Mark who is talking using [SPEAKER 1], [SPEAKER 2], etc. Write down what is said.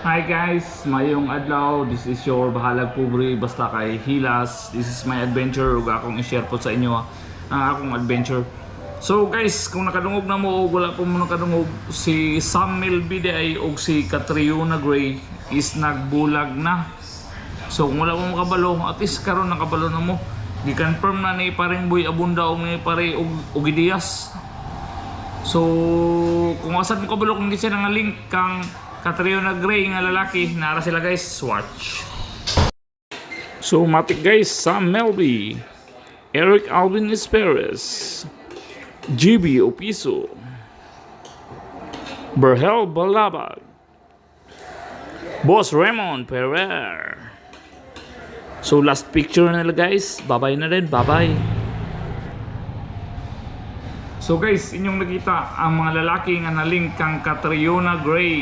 [SPEAKER 1] Hi guys, mayong adlaw. This is your Bahalag Pobre basta kay Hilas. This is my adventure ug akong i-share po sa inyo ang akong adventure. So guys, kung nakadungog na mo o wala po mo nakadungog, si Sam Melvide ay og si Catriona Gray is nagbulag na. So kung wala mo makabalo, at least karon nakabalo na mo. Gi-confirm na ni paring Boy Abunda o ni pare og Diaz. So kung asad mo kabalo kung di siya nga link kang Catriona Gray nga lalaki, nara sila guys, watch. So matik guys, Sam Melby, Eric Alvin Esperes, GB Opiso, Berhel Balabag, Boss Raymond Ferrer. So last picture na nila guys, bye-bye na rin, bye-bye. So guys, inyong nakita ang mga lalaki nga naling kang Catriona Gray.